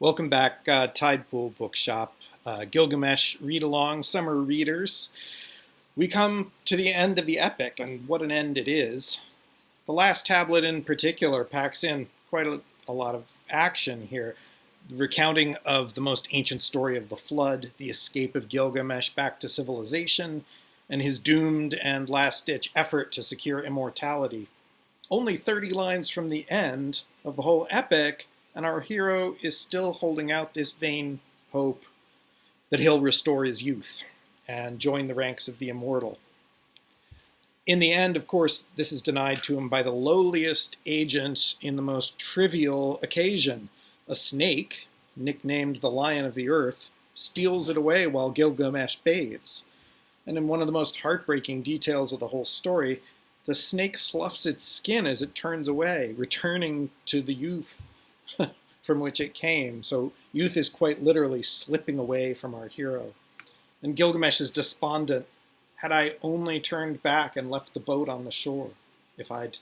Welcome back, Tidepool Bookshop, Gilgamesh read-along summer readers. We come to the end of the epic, and what an end it is. The last tablet in particular packs in quite a lot of action here. The recounting of the most ancient story of the flood, the escape of Gilgamesh back to civilization, and his doomed and last-ditch effort to secure immortality. Only 30 lines from the end of the whole epic, and our hero is still holding out this vain hope that he'll restore his youth and join the ranks of the immortal. In the end, of course, this is denied to him by the lowliest agent in the most trivial occasion. A snake, nicknamed the Lion of the Earth, steals it away while Gilgamesh bathes. And in one of the most heartbreaking details of the whole story, the snake sloughs its skin as it turns away, returning to the youth from which it came. So youth is quite literally slipping away from our hero. And Gilgamesh is despondent. Had I only turned back and left the boat on the shore, if I'd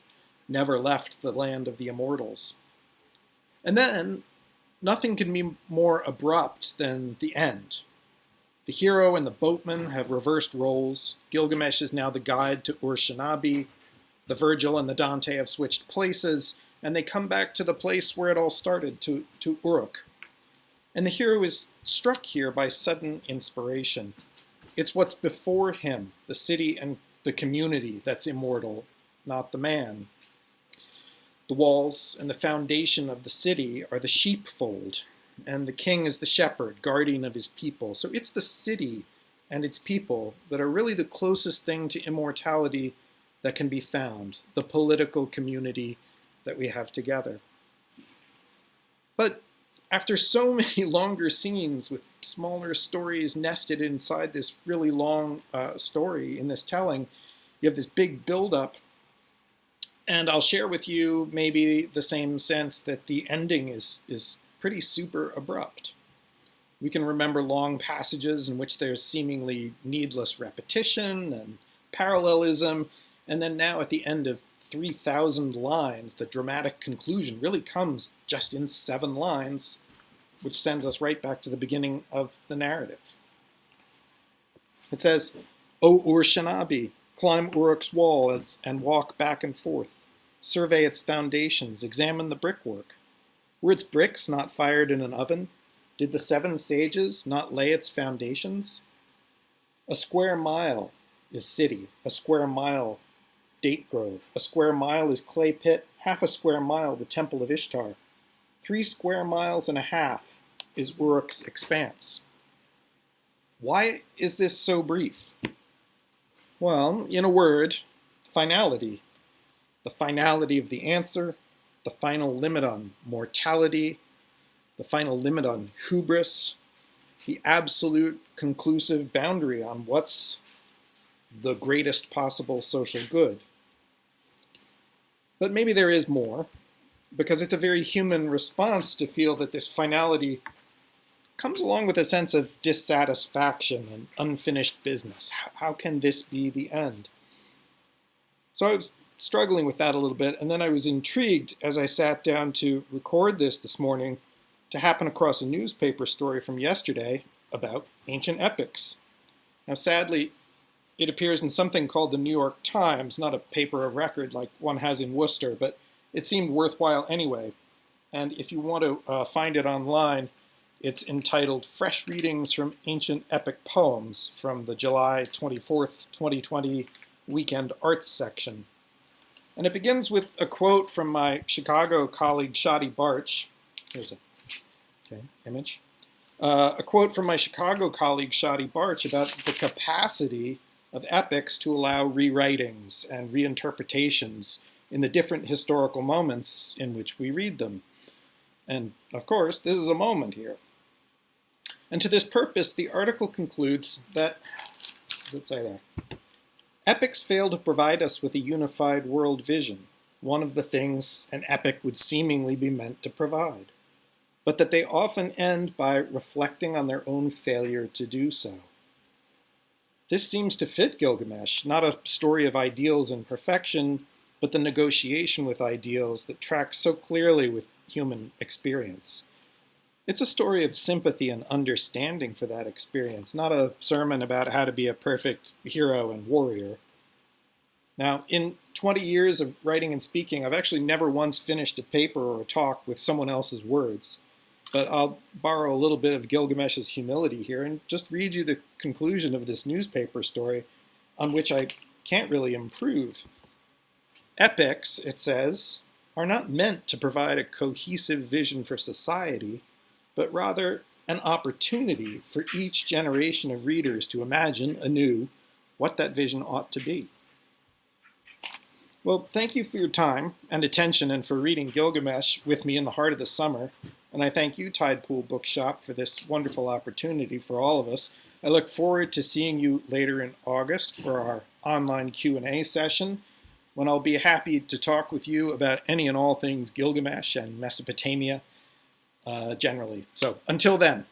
never left the land of the immortals. And then, nothing can be more abrupt than the end. The hero and the boatman have reversed roles. Gilgamesh is now the guide to Ur-Shanabi. The Virgil and the Dante have switched places, and they come back to the place where it all started, to Uruk. And the hero is struck here by sudden inspiration. It's what's before him, the city and the community, that's immortal, not the man. The walls and the foundation of the city are the sheepfold, and the king is the shepherd, guardian of his people. So it's the city and its people that are really the closest thing to immortality that can be found, the political community that we have together. But after so many longer scenes with smaller stories nested inside this really long story in this telling, you have this big build-up, and I'll share with you maybe the same sense that the ending is pretty super abrupt. We can remember long passages in which there's seemingly needless repetition and parallelism, and then now at the end of 3,000 lines, the dramatic conclusion really comes just in 7 lines, which sends us right back to the beginning of the narrative. It says, O Ur-Shanabi, climb Uruk's wall and walk back and forth. Survey its foundations, examine the brickwork. Were its bricks not fired in an oven? Did the 7 sages not lay its foundations? A square mile is city, a square mile date grove. A square mile is clay pit, half a square mile the temple of Ishtar. 3 square miles and a half is Uruk's expanse. Why is this so brief? Well, in a word, finality. The finality of the answer, the final limit on mortality, the final limit on hubris, the absolute conclusive boundary on what's the greatest possible social good. But maybe there is more, because it's a very human response to feel that this finality comes along with a sense of dissatisfaction and unfinished business. How can this be the end? So I was struggling with that a little bit, and then I was intrigued as I sat down to record this morning to happen across a newspaper story from yesterday about ancient epics. Now, sadly, it appears in something called the New York Times, not a paper of record like one has in Worcester, but it seemed worthwhile anyway. And if you want to find it online, it's entitled Fresh Readings from Ancient Epic Poems from the July 24th, 2020 Weekend Arts section. And it begins with a quote from my Chicago colleague, Shadi Barch. Here's a image. A quote from my Chicago colleague, Shadi Barch, about the capacity of epics to allow rewritings and reinterpretations in the different historical moments in which we read them. And, of course, this is a moment here. And to this purpose, the article concludes that, what does it say there? Epics fail to provide us with a unified world vision, one of the things an epic would seemingly be meant to provide, but that they often end by reflecting on their own failure to do so. This seems to fit Gilgamesh, not a story of ideals and perfection, but the negotiation with ideals that tracks so clearly with human experience. It's a story of sympathy and understanding for that experience, not a sermon about how to be a perfect hero and warrior. Now, in 20 years of writing and speaking, I've actually never once finished a paper or a talk with someone else's words. But I'll borrow a little bit of Gilgamesh's humility here and just read you the conclusion of this newspaper story, on which I can't really improve. Epics, it says, are not meant to provide a cohesive vision for society, but rather an opportunity for each generation of readers to imagine anew what that vision ought to be. Well, thank you for your time and attention and for reading Gilgamesh with me in the heart of the summer. And I thank you, Tidepool Bookshop, for this wonderful opportunity for all of us. I look forward to seeing you later in August for our online Q&A session, when I'll be happy to talk with you about any and all things Gilgamesh and Mesopotamia generally. So until then.